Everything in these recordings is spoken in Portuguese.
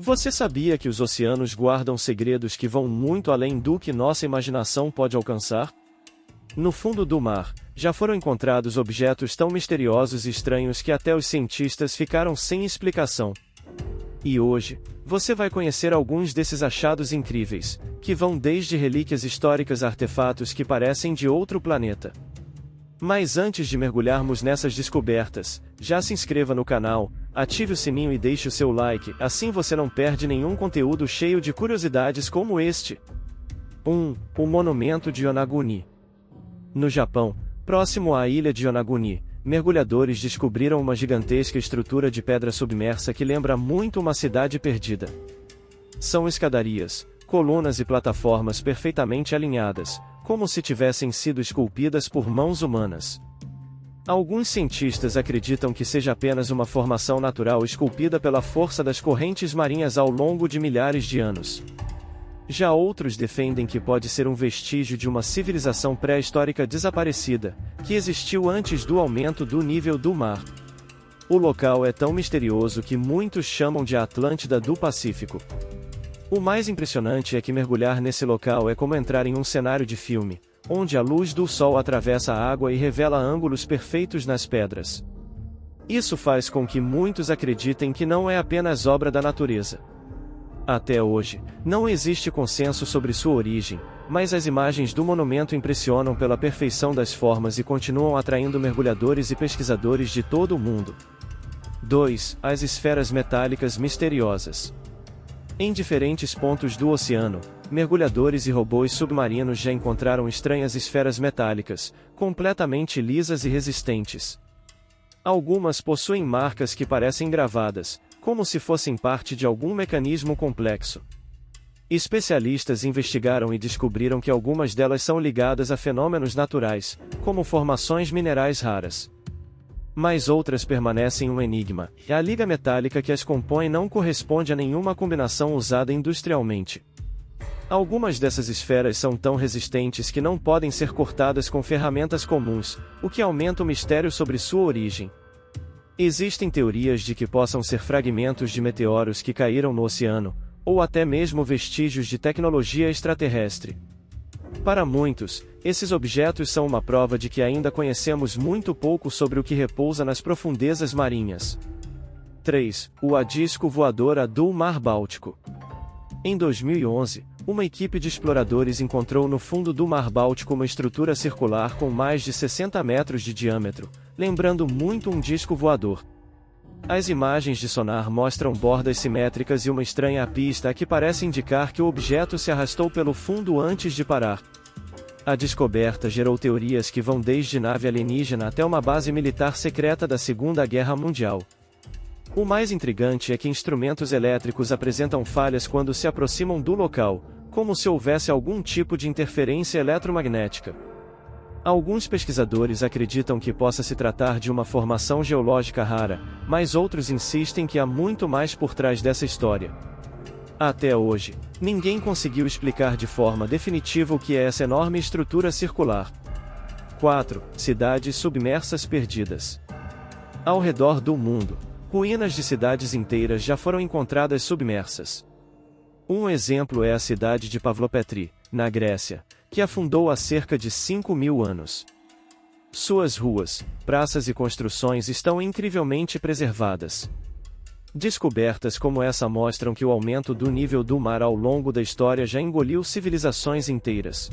Você sabia que os oceanos guardam segredos que vão muito além do que nossa imaginação pode alcançar? No fundo do mar, já foram encontrados objetos tão misteriosos e estranhos que até os cientistas ficaram sem explicação. E hoje, você vai conhecer alguns desses achados incríveis, que vão desde relíquias históricas a artefatos que parecem de outro planeta. Mas antes de mergulharmos nessas descobertas, já se inscreva no canal, ative o sininho e deixe o seu like, assim você não perde nenhum conteúdo cheio de curiosidades como este. 1. O Monumento de Yonaguni. No Japão, próximo à ilha de Yonaguni, mergulhadores descobriram uma gigantesca estrutura de pedra submersa que lembra muito uma cidade perdida. São escadarias, colunas e plataformas perfeitamente alinhadas, como se tivessem sido esculpidas por mãos humanas. Alguns cientistas acreditam que seja apenas uma formação natural esculpida pela força das correntes marinhas ao longo de milhares de anos. Já outros defendem que pode ser um vestígio de uma civilização pré-histórica desaparecida, que existiu antes do aumento do nível do mar. O local é tão misterioso que muitos chamam de a Atlântida do Pacífico. O mais impressionante é que mergulhar nesse local é como entrar em um cenário de filme, onde a luz do sol atravessa a água e revela ângulos perfeitos nas pedras. Isso faz com que muitos acreditem que não é apenas obra da natureza. Até hoje, não existe consenso sobre sua origem, mas as imagens do monumento impressionam pela perfeição das formas e continuam atraindo mergulhadores e pesquisadores de todo o mundo. 2. As esferas metálicas misteriosas. Em diferentes pontos do oceano, mergulhadores e robôs submarinos já encontraram estranhas esferas metálicas, completamente lisas e resistentes. Algumas possuem marcas que parecem gravadas, como se fossem parte de algum mecanismo complexo. Especialistas investigaram e descobriram que algumas delas são ligadas a fenômenos naturais, como formações minerais raras. Mas outras permanecem um enigma, e a liga metálica que as compõe não corresponde a nenhuma combinação usada industrialmente. Algumas dessas esferas são tão resistentes que não podem ser cortadas com ferramentas comuns, o que aumenta o mistério sobre sua origem. Existem teorias de que possam ser fragmentos de meteoros que caíram no oceano, ou até mesmo vestígios de tecnologia extraterrestre. Para muitos, esses objetos são uma prova de que ainda conhecemos muito pouco sobre o que repousa nas profundezas marinhas. 3. O disco voador do Mar Báltico. Em 2011, uma equipe de exploradores encontrou no fundo do Mar Báltico uma estrutura circular com mais de 60 metros de diâmetro, lembrando muito um disco voador. As imagens de sonar mostram bordas simétricas e uma estranha pista que parece indicar que o objeto se arrastou pelo fundo antes de parar. A descoberta gerou teorias que vão desde nave alienígena até uma base militar secreta da Segunda Guerra Mundial. O mais intrigante é que instrumentos elétricos apresentam falhas quando se aproximam do local, como se houvesse algum tipo de interferência eletromagnética. Alguns pesquisadores acreditam que possa se tratar de uma formação geológica rara, mas outros insistem que há muito mais por trás dessa história. Até hoje, ninguém conseguiu explicar de forma definitiva o que é essa enorme estrutura circular. 4. Cidades submersas perdidas. Ao redor do mundo, ruínas de cidades inteiras já foram encontradas submersas. Um exemplo é a cidade de Pavlopetri, na Grécia, que afundou há cerca de 5.000 anos. Suas ruas, praças e construções estão incrivelmente preservadas. Descobertas como essa mostram que o aumento do nível do mar ao longo da história já engoliu civilizações inteiras.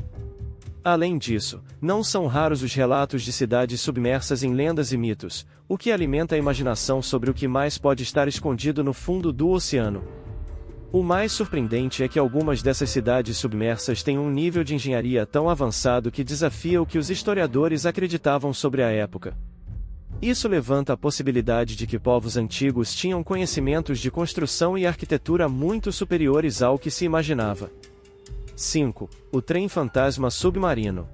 Além disso, não são raros os relatos de cidades submersas em lendas e mitos, o que alimenta a imaginação sobre o que mais pode estar escondido no fundo do oceano. O mais surpreendente é que algumas dessas cidades submersas têm um nível de engenharia tão avançado que desafia o que os historiadores acreditavam sobre a época. Isso levanta a possibilidade de que povos antigos tinham conhecimentos de construção e arquitetura muito superiores ao que se imaginava. 5. O trem fantasma submarino.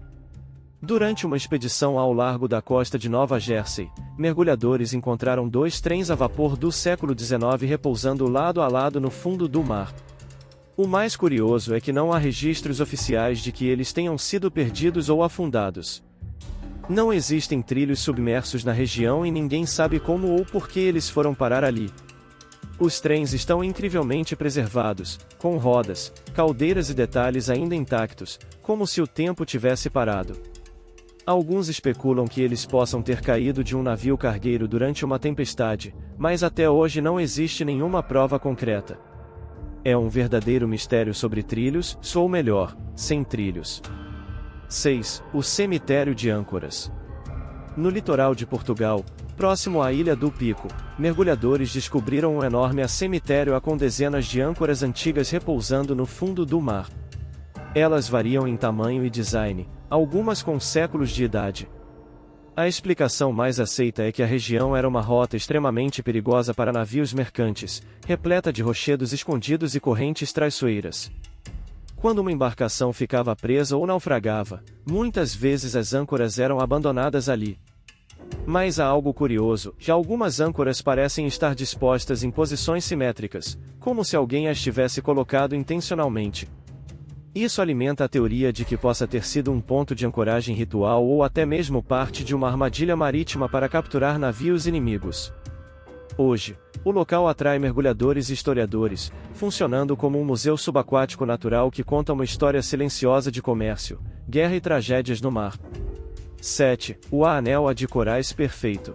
Durante uma expedição ao largo da costa de Nova Jersey, mergulhadores encontraram 2 trens a vapor do século XIX repousando lado a lado no fundo do mar. O mais curioso é que não há registros oficiais de que eles tenham sido perdidos ou afundados. Não existem trilhos submersos na região e ninguém sabe como ou por que eles foram parar ali. Os trens estão incrivelmente preservados, com rodas, caldeiras e detalhes ainda intactos, como se o tempo tivesse parado. Alguns especulam que eles possam ter caído de um navio cargueiro durante uma tempestade, mas até hoje não existe nenhuma prova concreta. É um verdadeiro mistério sobre trilhos, ou melhor, sem trilhos. 6. O cemitério de âncoras. No litoral de Portugal, próximo à Ilha do Pico, mergulhadores descobriram um enorme cemitério com dezenas de âncoras antigas repousando no fundo do mar. Elas variam em tamanho e design, algumas com séculos de idade. A explicação mais aceita é que a região era uma rota extremamente perigosa para navios mercantes, repleta de rochedos escondidos e correntes traiçoeiras. Quando uma embarcação ficava presa ou naufragava, muitas vezes as âncoras eram abandonadas ali. Mas há algo curioso, já algumas âncoras parecem estar dispostas em posições simétricas, como se alguém as tivesse colocado intencionalmente. Isso alimenta a teoria de que possa ter sido um ponto de ancoragem ritual ou até mesmo parte de uma armadilha marítima para capturar navios inimigos. Hoje, o local atrai mergulhadores e historiadores, funcionando como um museu subaquático natural que conta uma história silenciosa de comércio, guerra e tragédias no mar. 7. O anel de corais perfeito.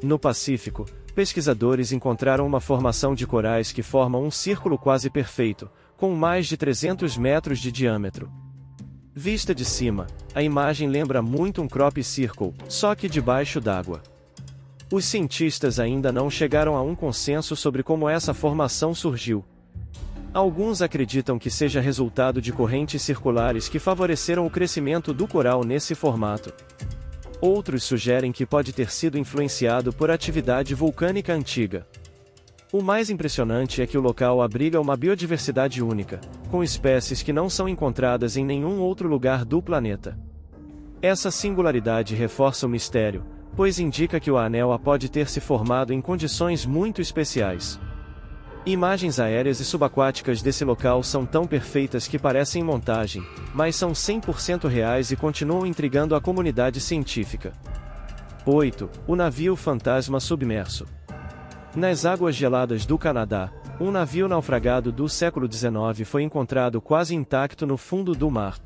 No Pacífico, pesquisadores encontraram uma formação de corais que forma um círculo quase perfeito, com mais de 300 metros de diâmetro. Vista de cima, a imagem lembra muito um crop circle, só que debaixo d'água. Os cientistas ainda não chegaram a um consenso sobre como essa formação surgiu. Alguns acreditam que seja resultado de correntes circulares que favoreceram o crescimento do coral nesse formato. Outros sugerem que pode ter sido influenciado por atividade vulcânica antiga. O mais impressionante é que o local abriga uma biodiversidade única, com espécies que não são encontradas em nenhum outro lugar do planeta. Essa singularidade reforça o mistério, pois indica que o anel pode ter se formado em condições muito especiais. Imagens aéreas e subaquáticas desse local são tão perfeitas que parecem montagem, mas são 100% reais e continuam intrigando a comunidade científica. 8. O navio fantasma submerso. Nas águas geladas do Canadá, um navio naufragado do século XIX foi encontrado quase intacto no fundo do mar.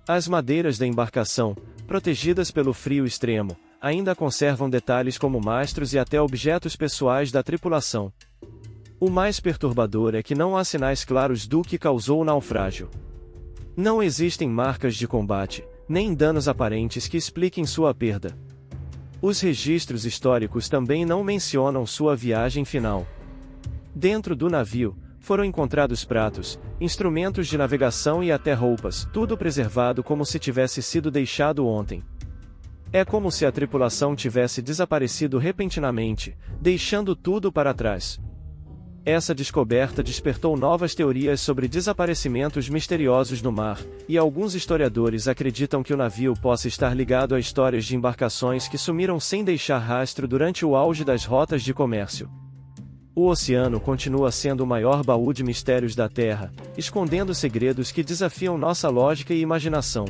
As madeiras da embarcação, protegidas pelo frio extremo, ainda conservam detalhes como mastros e até objetos pessoais da tripulação. O mais perturbador é que não há sinais claros do que causou o naufrágio. Não existem marcas de combate, nem danos aparentes que expliquem sua perda. Os registros históricos também não mencionam sua viagem final. Dentro do navio, foram encontrados pratos, instrumentos de navegação e até roupas, tudo preservado como se tivesse sido deixado ontem. É como se a tripulação tivesse desaparecido repentinamente, deixando tudo para trás. Essa descoberta despertou novas teorias sobre desaparecimentos misteriosos no mar, e alguns historiadores acreditam que o navio possa estar ligado a histórias de embarcações que sumiram sem deixar rastro durante o auge das rotas de comércio. O oceano continua sendo o maior baú de mistérios da Terra, escondendo segredos que desafiam nossa lógica e imaginação.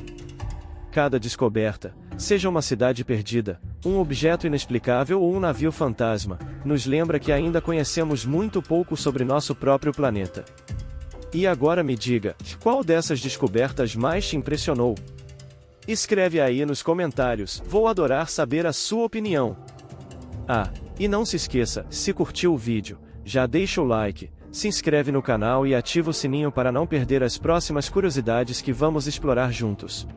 Cada descoberta, seja uma cidade perdida, um objeto inexplicável ou um navio fantasma, nos lembra que ainda conhecemos muito pouco sobre nosso próprio planeta. E agora me diga, qual dessas descobertas mais te impressionou? Escreve aí nos comentários, vou adorar saber a sua opinião. E não se esqueça, se curtiu o vídeo, já deixa o like, se inscreve no canal e ativa o sininho para não perder as próximas curiosidades que vamos explorar juntos.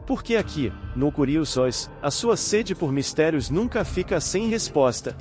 Porque aqui, no Curiosóis, a sua sede por mistérios nunca fica sem resposta.